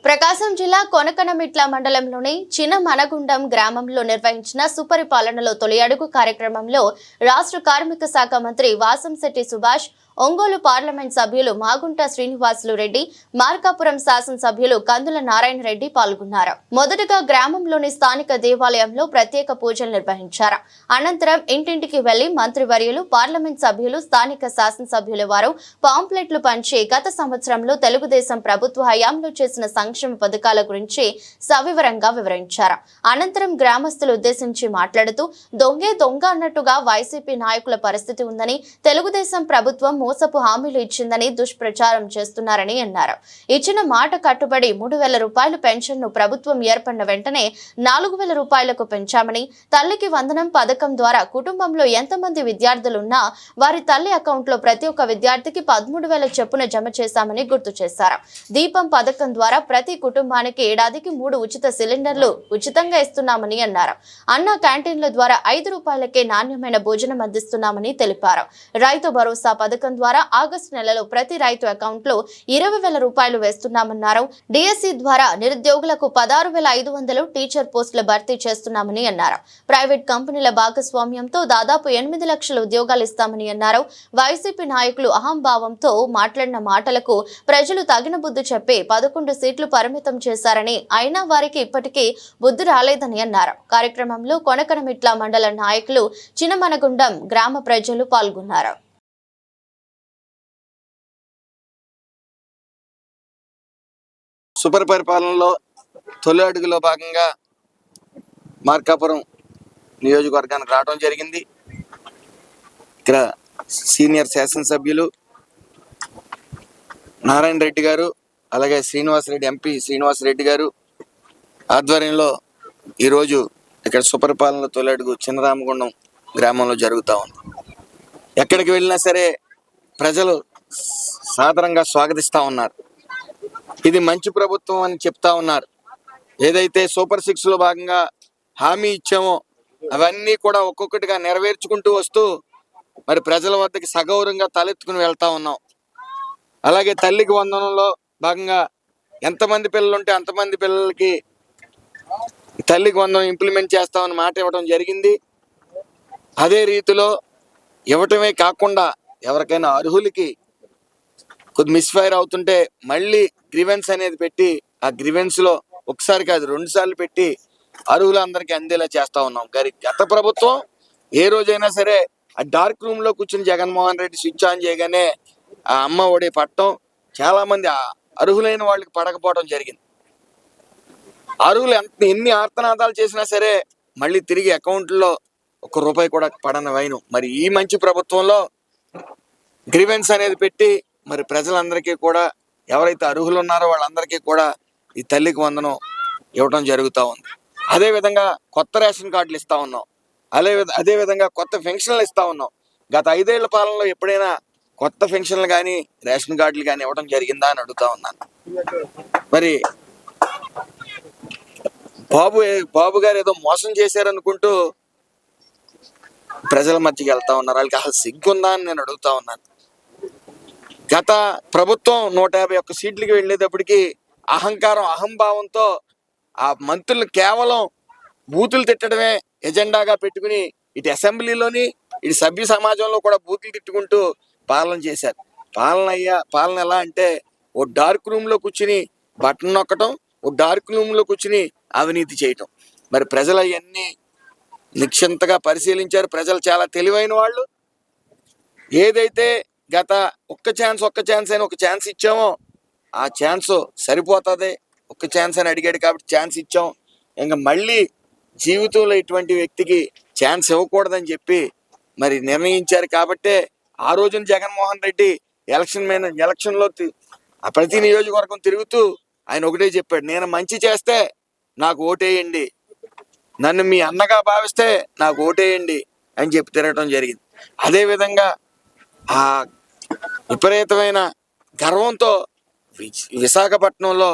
ప్రకాశం జిల్లా కొనకనమిట్ల మండలంలోని చినమనగుండం గ్రామంలో నిర్వహించిన సుపరిపాలనలో తొలి అడుగు కార్యక్రమంలో రాష్ట్ర కార్మిక శాఖ మంత్రి వాసంశెట్టి సుభాష్, ఒంగోలు పార్లమెంట్ సభ్యులు మాగుంట శ్రీనివాసులు రెడ్డి, మార్కాపురం శాసనసభ్యులు కందుల నారాయణ రెడ్డి పాల్గొన్నారు. మొదటగా గ్రామంలోని స్థానిక దేవాలయంలో ప్రత్యేక పూజలు నిర్వహించారు. అనంతరం ఇంటింటికి వెళ్లి మంత్రివర్యులు, పార్లమెంట్ సభ్యులు, స్థానిక శాసనసభ్యుల వారు పాంప్లెట్లు పంచి గత సంవత్సరంలో తెలుగుదేశం ప్రభుత్వ హయాంలో చేసిన సంక్షేమ పథకాల గురించి సవివరంగా వివరించారు. అనంతరం గ్రామస్తులు ఉద్దేశించి మాట్లాడుతూ దొంగే దొంగ అన్నట్టుగా వైసీపీ నాయకుల పరిస్థితి ఉందని, తెలుగుదేశం ప్రభుత్వం మోసపు హామీలు ఇచ్చిందని దుష్ప్రచారం చేస్తున్నారని అన్నారు. ఇచ్చిన మాట కట్టుబడి 3,000 రూపాయల పెన్షన్ ను ప్రభుత్వం ఏర్పడిన వెంటనే 4,000 రూపాయలకు పెంచామని, తల్లికి వందనం పథకం ద్వారా కుటుంబంలో ఎంతమంది విద్యార్థులున్నా వారి తల్లి అకౌంట్ లో ప్రతి ఒక్క విద్యార్థికి 13,000 చొప్పున జమ చేశామని గుర్తు చేశారు. దీపం పథకం ద్వారా ప్రతి కుటుంబానికి ఏడాదికి 3 ఉచిత సిలిండర్లు ఉచితంగా ఇస్తున్నామని అన్నారు. అన్న క్యాంటీన్ల ద్వారా 5 రూపాయలకే నాణ్యమైన భోజనం అందిస్తున్నామని తెలిపారు. రైతు భరోసా పథకం ద్వారా ఆగస్టు నెలలో ప్రతి రైతు అకౌంట్ లో 20,000 రూపాయలు వేస్తున్నామన్నారు. డిఎస్సి ద్వారా నిరుద్యోగులకు 16,500 టీచర్ పోస్టుల భర్తీ చేస్తున్నామని అన్నారు. ప్రైవేట్ కంపెనీల భాగస్వామ్యంతో దాదాపు 8 లక్షల ఉద్యోగాలు ఇస్తామని అన్నారు. వైసీపీ నాయకులు అహంభావంతో మాట్లాడిన మాటలకు ప్రజలు తగిన బుద్ధి చెప్పి 11 సీట్లు పరిమితం చేశారని, అయినా వారికి ఇప్పటికీ బుద్ధి రాలేదని అన్నారు. కార్యక్రమంలో కొనకనమిట్ల మండల నాయకులు, చినమనగుండం గ్రామ ప్రజలు పాల్గొన్నారు. సూపర్ పరిపాలనలో తొలి అడుగులో భాగంగా మార్కాపురం నియోజకవర్గానికి రావడం జరిగింది. ఇక్కడ సీనియర్ శాసనసభ్యులు నారాయణ రెడ్డి గారు, అలాగే శ్రీనివాసరెడ్డి, ఎంపీ శ్రీనివాసరెడ్డి గారు ఆధ్వర్యంలో ఈరోజు ఇక్కడ సుపరిపాలనలో తొలి అడుగు చినరామగుండం గ్రామంలో జరుగుతూ ఉంది. ఎక్కడికి వెళ్ళినా సరే ప్రజలు సాదరంగా స్వాగతిస్తూ ఉన్నారు. ఇది మంచి ప్రభుత్వం అని చెప్తా ఉన్నారు. ఏదైతే సూపర్ 6లో భాగంగా హామీ ఇచ్చామో అవన్నీ కూడా ఒక్కొక్కటిగా నెరవేర్చుకుంటూ వస్తూ మరి ప్రజల వద్దకి సగౌరవంగా తలెత్తుకుని వెళ్తా ఉన్నాం. అలాగే తల్లికి వందనంలో భాగంగా ఎంతమంది పిల్లలు ఉంటే అంతమంది పిల్లలకి తల్లికి వందనం ఇంప్లిమెంట్ చేస్తామని మాట ఇవ్వడం జరిగింది. అదే రీతిలో ఇవ్వటమే కాకుండా ఎవరికైనా అర్హులకి కొద్ది మిస్ఫైర్ అవుతుంటే మళ్ళీ గ్రీవెన్స్ అనేది పెట్టి ఆ గ్రీవెన్స్ లో ఒకసారి కాదు 2 సార్లు పెట్టి అర్హులందరికీ అందేలా చేస్తా ఉన్నాం. గత ప్రభుత్వం ఏ రోజైనా సరే ఆ డార్క్ రూమ్ లో కూర్చుని జగన్మోహన్ రెడ్డి స్విచ్ ఆన్ చేయగానే ఆ అమ్మ ఒడి పట్టడం, చాలా మంది అర్హులైన వాళ్ళకి పడకపోవడం జరిగింది. అర్హులు ఎన్ని ఆర్తనాదాలు చేసినా సరే మళ్ళీ తిరిగి అకౌంట్లో 1 రూపాయి కూడా పడని వైను. మరి ఈ మంచి ప్రభుత్వంలో గ్రీవెన్స్ అనేది పెట్టి మరి ప్రజలందరికీ కూడా ఎవరైతే అర్హులు ఉన్నారో వాళ్ళందరికీ కూడా ఈ తల్లికి వందనం ఇవ్వడం జరుగుతూ ఉంది. అదేవిధంగా కొత్త రేషన్ కార్డులు ఇస్తా ఉన్నాం. అదేవిధంగా కొత్త పెన్షన్లు ఇస్తా ఉన్నాం. గత 5 ఏళ్ల పాలనలో ఎప్పుడైనా కొత్త పెన్షన్లు కానీ రేషన్ కార్డులు కానీ ఇవ్వడం జరిగిందా అని అడుగుతా ఉన్నాను. మరి బాబు గారు ఏదో మోసం చేశారనుకుంటూ ప్రజల మధ్యకి వెళ్తా ఉన్నారు. వాళ్ళకి అసలు సిగ్గుందా అని నేను అడుగుతా ఉన్నాను. గత ప్రభుత్వం 151 సీట్లకి వెళ్ళేటప్పటికి అహంభావంతో ఆ మంత్రులు కేవలం బూతులు తిట్టడమే ఎజెండాగా పెట్టుకుని ఇటు అసెంబ్లీలోని ఇటు సభ్య సమాజంలో కూడా బూతులు తిట్టుకుంటూ పాలన చేశారు. పాలన ఎలా అంటే ఓ డార్క్ రూమ్ లో కూర్చుని బటన్ నొక్కటం, ఓ డార్క్ రూమ్ లో కూర్చుని అవినీతి చేయటం. మరి ప్రజలు అవన్నీ నిక్షింతగా పరిశీలించారు. ప్రజలు చాలా తెలివైన వాళ్ళు. ఏదైతే గత ఒక్క ఛాన్స్ అయినా ఒక ఛాన్స్ ఇచ్చామో ఆ ఛాన్స్ సరిపోతుంది. ఒక్క ఛాన్స్ అని అడిగాడు కాబట్టి ఛాన్స్ ఇచ్చాం. ఇంకా మళ్ళీ జీవితంలో ఇటువంటి వ్యక్తికి ఛాన్స్ ఇవ్వకూడదని చెప్పి మరి నిర్ణయించారు. కాబట్టే ఆ రోజున జగన్మోహన్ రెడ్డి ఎలక్షన్లో ప్రతి నియోజకవర్గం తిరుగుతూ ఆయన ఒకటే చెప్పాడు, నేను మంచి చేస్తే నాకు ఓటేయండి, నన్ను మీ అన్నగా భావిస్తే నాకు ఓటేయండి అని చెప్పి తిరగటం జరిగింది. అదేవిధంగా ఆ విపరీతమైన గర్వంతో విశాఖపట్నంలో